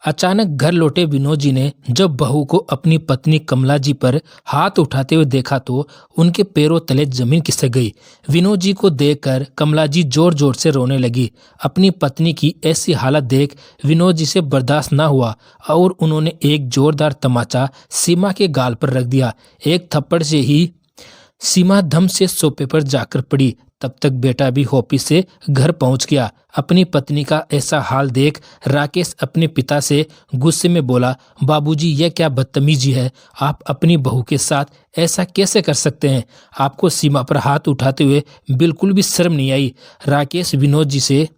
अचानक घर लौटे विनोद जी ने जब बहू को अपनी पत्नी कमला जी पर हाथ उठाते हुए देखा तो उनके पैरों तले जमीन खिसक गई। विनोद जी को देखकर कमला जी जोर जोर से रोने लगी। अपनी पत्नी की ऐसी हालत देख विनोद जी से बर्दाश्त न हुआ और उन्होंने एक जोरदार तमाचा सीमा के गाल पर रख दिया। एक थप्पड़ से ही सीमा धम से सोफे पर जाकर पड़ी। तब तक बेटा भी ऑफिस से घर पहुंच गया। अपनी पत्नी का ऐसा हाल देख राकेश अपने पिता से गुस्से में बोला, बाबूजी यह क्या बदतमीजी है, आप अपनी बहू के साथ ऐसा कैसे कर सकते हैं। आपको सीमा पर हाथ उठाते हुए बिल्कुल भी शर्म नहीं आई। राकेश विनोद जी से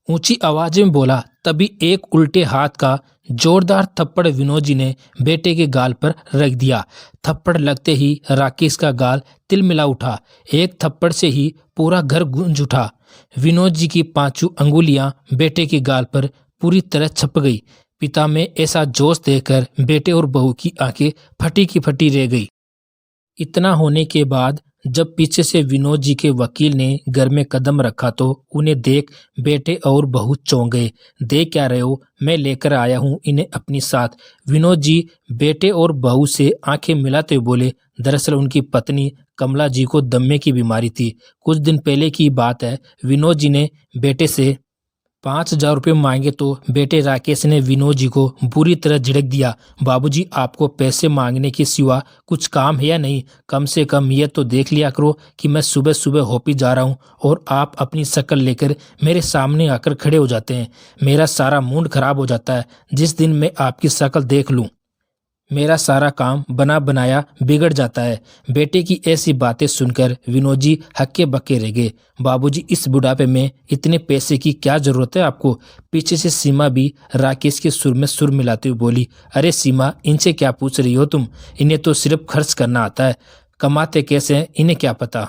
ऊंची आवाज में बोला। तभी एक उल्टे हाथ का जोरदार थप्पड़ विनोद जी ने बेटे के गाल पर रख दिया। थप्पड़ लगते ही राकेश का गाल तिलमिला उठा। एक थप्पड़ से ही पूरा घर गूंज उठा। विनोद जी की पांचों अंगुलियां बेटे के गाल पर पूरी तरह छप गई। पिता में ऐसा जोश देखकर बेटे और बहू की आंखें फटी की फटी रह गई। इतना होने के बाद जब पीछे से विनोद जी के वकील ने घर में कदम रखा तो उन्हें देख बेटे और बहू चौंक गए। देख क्या रहे हो, मैं लेकर आया हूँ इन्हें अपनी साथ। विनोद जी बेटे और बहू से आंखें मिलाते हुए बोले। दरअसल उनकी पत्नी कमला जी को दम्मे की बीमारी थी। कुछ दिन पहले की बात है। विनोद जी ने बेटे से 5,000 रुपये मांगे तो बेटे राकेश ने विनोद जी को बुरी तरह झिड़क दिया। बाबूजी आपको पैसे मांगने के सिवा कुछ काम है या नहीं। कम से कम ये तो देख लिया करो कि मैं सुबह सुबह ऑफिस जा रहा हूँ और आप अपनी शक्ल लेकर मेरे सामने आकर खड़े हो जाते हैं। मेरा सारा मूड खराब हो जाता है जिस दिन मैं आपकी शक्ल देख लूँ। मेरा सारा काम बना बनाया बिगड़ जाता है। बेटे की ऐसी बातें सुनकर विनोद जी हक्के बक्के रह गए। बाबूजी इस बुढ़ापे में इतने पैसे की क्या जरूरत है आपको। पीछे से सीमा भी राकेश के सुर में सुर मिलाते हुए बोली, अरे सीमा इनसे क्या पूछ रही हो तुम, इन्हें तो सिर्फ खर्च करना आता है, कमाते कैसे हैं इन्हें क्या पता।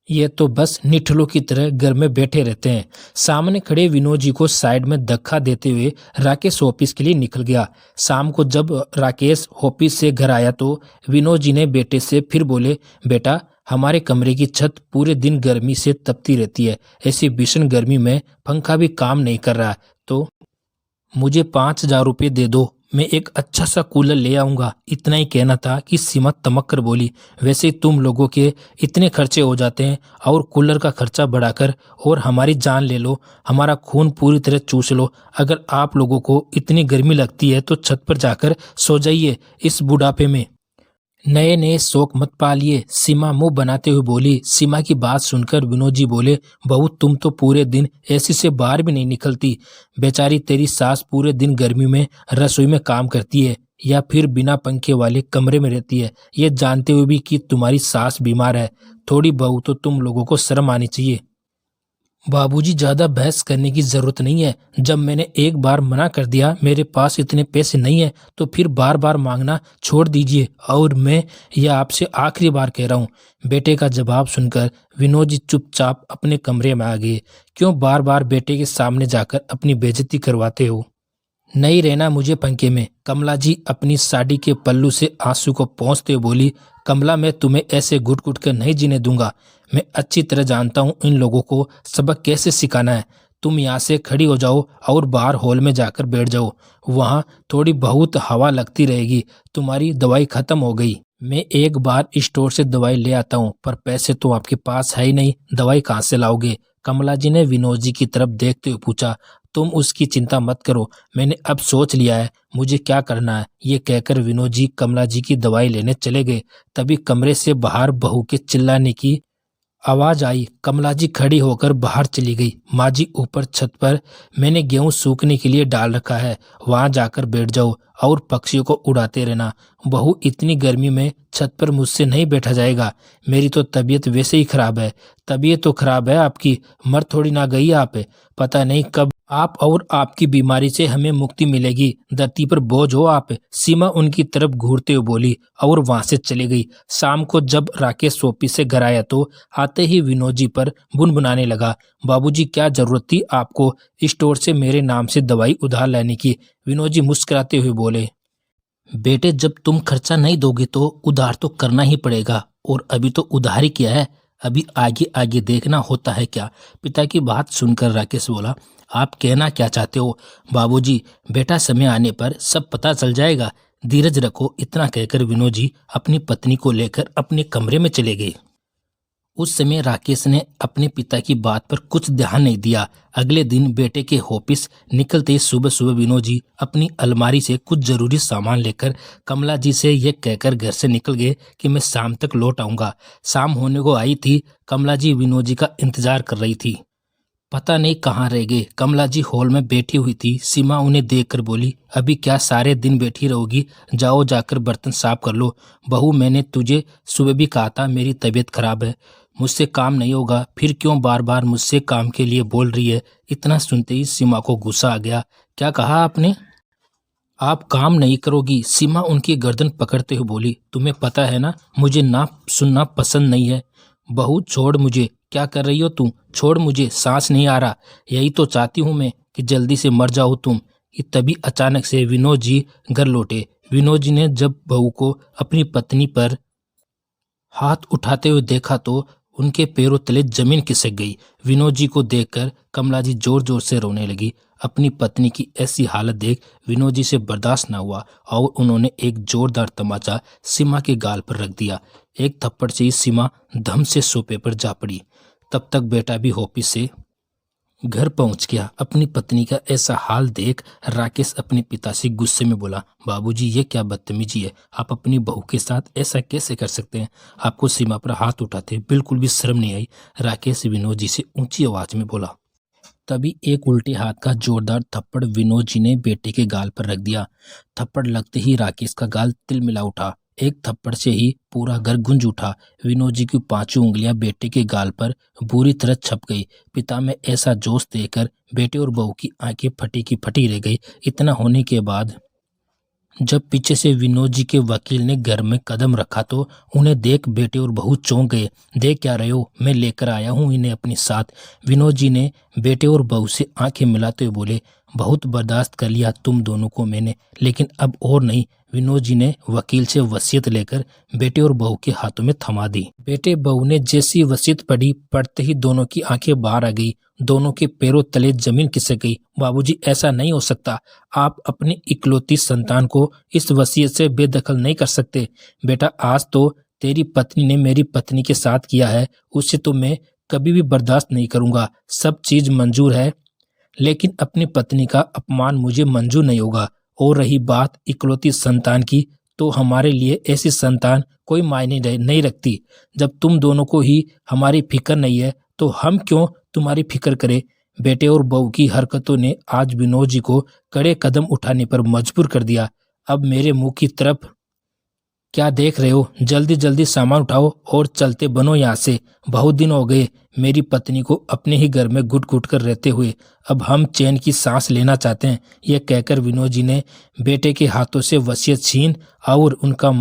ये तो बस निठलों की तरह घर में बैठे रहते हैं। सामने खड़े विनोद जी को साइड में धक्का देते हुए राकेश ऑफिस के लिए निकल गया। शाम को जब राकेश ऑफिस से घर आया तो विनोद जी ने बेटे से फिर बोले, बेटा हमारे कमरे की छत पूरे दिन गर्मी से तपती रहती है। ऐसी भीषण गर्मी में पंखा भी काम नहीं कर रहा, तो मुझे 5,000 रुपये दे दो, मैं एक अच्छा सा कूलर ले आऊंगा। इतना ही कहना था कि सीमा तमक कर बोली, वैसे तुम लोगों के इतने खर्चे हो जाते हैं और कूलर का खर्चा बढ़ाकर और हमारी जान ले लो, हमारा खून पूरी तरह चूस लो। अगर आप लोगों को इतनी गर्मी लगती है तो छत पर जाकर सो जाइए। इस बुढ़ापे में नए नए शौक मत पालिए, सीमा मुंह बनाते हुए बोली। सीमा की बात सुनकर विनोद जी बोले, बहू तुम तो पूरे दिन एसी से बाहर भी नहीं निकलती। बेचारी तेरी सास पूरे दिन गर्मी में रसोई में काम करती है या फिर बिना पंखे वाले कमरे में रहती है, ये जानते हुए भी कि तुम्हारी सास बीमार है। थोड़ी बहू तो तुम लोगों को शर्म आनी चाहिए। बाबूजी ज्यादा बहस करने की जरूरत नहीं है। जब मैंने एक बार मना कर दिया मेरे पास इतने पैसे नहीं है तो फिर बार बार मांगना छोड़ दीजिए और मैं यह आपसे आखिरी बार कह रहा हूँ। बेटे का जवाब सुनकर विनोद जी चुपचाप अपने कमरे में आ गए। क्यों बार बार बेटे के सामने जाकर अपनी बेइज्जती करवाते हो। नहीं रहना मुझे पंखे में। कमला जी अपनी साड़ी के पल्लू से आंसू को पोंछते हुए बोली, कमला मैं तुम्हें ऐसे घुट घुट कर नहीं जीने दूंगा। मैं अच्छी तरह जानता हूँ इन लोगों को सबक कैसे सिखाना है। तुम यहाँ से खड़ी हो जाओ और बाहर हॉल में जाकर बैठ जाओ, वहाँ थोड़ी बहुत हवा लगती रहेगी। तुम्हारी दवाई खत्म हो गई। मैं एक बार स्टोर से दवाई ले आता हूँ, पर पैसे तो आपके पास है ही नहीं, दवाई कहाँ से लाओगे। कमला जी ने विनोद जी की तरफ देखते हुए पूछा, तुम उसकी चिंता मत करो, मैंने अब सोच लिया है मुझे क्या करना है। ये कहकर विनोद जी कमला जी की दवाई लेने चले गए। तभी कमरे से बाहर बहू के चिल्लाने की आवाज आई। कमला जी खड़ी होकर बाहर चली गई। माँ जी ऊपर छत पर मैंने गेहूं सूखने के लिए डाल रखा है, वहां जाकर बैठ जाओ और पक्षियों को उड़ाते रहना। बहू इतनी गर्मी में छत पर मुझसे नहीं बैठा जाएगा, मेरी तो तबीयत वैसे ही खराब है। तबीयत तो खराब है आपकी, मर थोड़ी ना गई आप, पता नहीं कब आप और आपकी बीमारी से हमें मुक्ति मिलेगी। धरती पर बोझ हो आप। सीमा उनकी तरफ घूरते हुए बोली और वहां से चली गई। शाम को जब राकेश ऑफिस से घर आया तो आते ही विनोद जी पर बुनबुनाने लगा, बाबूजी क्या जरूरत थी आपको स्टोर से मेरे नाम से दवाई उधार लेने की। विनोद जी मुस्कुराते हुए बोले, बेटे जब तुम खर्चा नहीं दोगे तो उधार तो करना ही पड़ेगा, और अभी तो उधार ही किया है, अभी आगे आगे देखना होता है क्या। पिता की बात सुनकर राकेश बोला, आप कहना क्या चाहते हो? बाबूजी, बेटा समय आने पर सब पता चल जाएगा। धीरज रखो। इतना कहकर विनोद जी अपनी पत्नी को लेकर अपने कमरे में चले गए। उस समय राकेश ने अपने पिता की बात पर कुछ ध्यान नहीं दिया। अगले दिन बेटे के ऑफिस निकलते ही सुबह सुबह विनोद जी अपनी अलमारी से कुछ जरूरी सामान लेकर कमला जी से यह कहकर घर से निकल गए कि मैं शाम तक लौट आऊंगा। शाम होने को आई थी। कमला जी विनोद जी का इंतजार कर रही थी। पता नहीं कहाँ रह गए। कमला जी हॉल में बैठी हुई थी। सीमा उन्हें देखकर बोली, अभी क्या सारे दिन बैठी रहोगी? जाओ जाकर बर्तन साफ कर लो। बहू, मैंने तुझे सुबह भी कहा था मेरी तबीयत खराब है, मुझसे काम नहीं होगा, फिर क्यों बार बार मुझसे काम के लिए बोल रही है? इतना सुनते ही सीमा को गुस्सा आ गया। क्या कहा आपने? आप काम नहीं करोगी? सीमा उनकी गर्दन पकड़ते हुए बोली, तुम्हें पता है ना मुझे ना सुनना पसंद नहीं है। बहू, छोड़ मुझे। क्या कर रही हो तुम? छोड़ मुझे, सांस नहीं आ रहा। यही तो चाहती हूँ मैं कि जल्दी से मर जाओ तुम। ये तभी अचानक से विनोद जी घर लौटे। विनोद जी ने जब बहू को अपनी पत्नी पर हाथ उठाते हुए देखा तो उनके पैरों तले जमीन खिसक गई। विनोद जी को देखकर कमला जी जोर जोर से रोने लगी। अपनी पत्नी की ऐसी हालत देख विनोद जी से बर्दाश्त न हुआ और उन्होंने एक जोरदार तमाचा सीमा के गाल पर रख दिया। एक थप्पड़ से ही सीमा धम से सोफे पर जा पड़ी। तब तक बेटा भी ऑफिस से घर पहुंच गया। अपनी पत्नी का ऐसा हाल देख राकेश अपने पिता से गुस्से में बोला, बाबूजी, ये क्या बदतमीजी है? आप अपनी बहू के साथ ऐसा कैसे कर सकते हैं? आपको सीमा पर हाथ उठाते बिल्कुल भी शर्म नहीं आई? राकेश विनोद जी से ऊंची आवाज में बोला। तभी एक उल्टे हाथ का जोरदार थप्पड़ विनोद जी ने बेटे के गाल पर रख दिया। थप्पड़ लगते ही राकेश का गाल तिलमिला उठा। एक थप्पड़ से ही पूरा घर गूंज उठा। विनोद जी की पांचों उंगलियां बेटे के गाल पर बुरी तरह छप गई। पिता में ऐसा जोश देखकर बेटे और बहू की आंखें फटी की फटी रह गई। इतना होने के बाद जब पीछे से विनोद जी के वकील ने घर में कदम रखा तो उन्हें देख बेटे और बहू चौंक गए। देख क्या रहे हो? मैं लेकर आया हूँ इन्हें अपने साथ। विनोद जी ने बेटे और बहू से आंखें मिलाते हुए बोले, बहुत बर्दाश्त कर लिया तुम दोनों को मैंने, लेकिन अब और नहीं। विनोद जी ने वकील से वसीयत लेकर बेटे और बहू के हाथों में थमा दी। बेटे बहू ने जैसी वसीयत पढ़ी, पढ़ते ही दोनों की आंखें बाहर आ गई। दोनों के पैरों तले जमीन खिसक गई। बाबूजी, ऐसा नहीं हो सकता। आप अपनी इकलौती संतान को इस वसीयत से बेदखल नहीं कर सकते। बेटा, आज तो तेरी पत्नी ने मेरी पत्नी के साथ किया है, उससे तो मैं कभी भी बर्दाश्त नहीं करूंगा। सब चीज मंजूर है, लेकिन अपनी पत्नी का अपमान मुझे मंजूर नहीं होगा। और रही बात इकलौती संतान की, तो हमारे लिए ऐसी संतान कोई मायने नहीं रखती। जब तुम दोनों को ही हमारी फिक्र नहीं है तो हम क्यों तुम्हारी फिक्र करें? बेटे और बहू की हरकतों ने आज विनोद जी को कड़े कदम उठाने पर मजबूर कर दिया। अब मेरे मुंह की तरफ क्या देख रहे हो? जल्दी जल्दी सामान उठाओ और चलते बनो यहाँ से। बहुत दिन हो गए मेरी पत्नी को अपने ही घर में घुट घुट कर रहते हुए। अब हम चैन की सांस लेना चाहते हैं। यह कहकर विनोद जी ने बेटे के हाथों से वसीयत छीन और उनका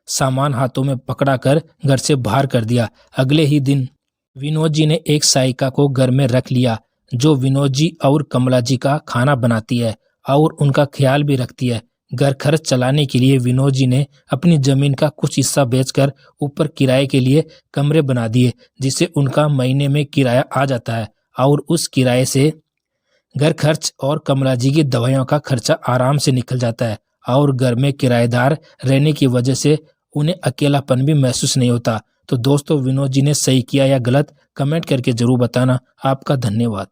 सामान हाथों में पकड़ा कर घर से बाहर कर दिया। अगले ही दिन विनोद जी ने एक सहायिका को घर में रख लिया जो विनोद जी और कमला जी का खाना बनाती है और उनका ख्याल भी रखती है। घर खर्च चलाने के लिए विनोद जी ने अपनी जमीन का कुछ हिस्सा बेचकर ऊपर किराए के लिए कमरे बना दिए, जिससे उनका महीने में किराया आ जाता है और उस किराए से घर खर्च और कमला जी की दवाइयों का खर्चा आराम से निकल जाता है। और घर में किराएदार रहने की वजह से उन्हें अकेलापन भी महसूस नहीं होता। तो दोस्तों, विनोद जी ने सही किया या गलत, कमेंट करके जरूर बताना। आपका धन्यवाद।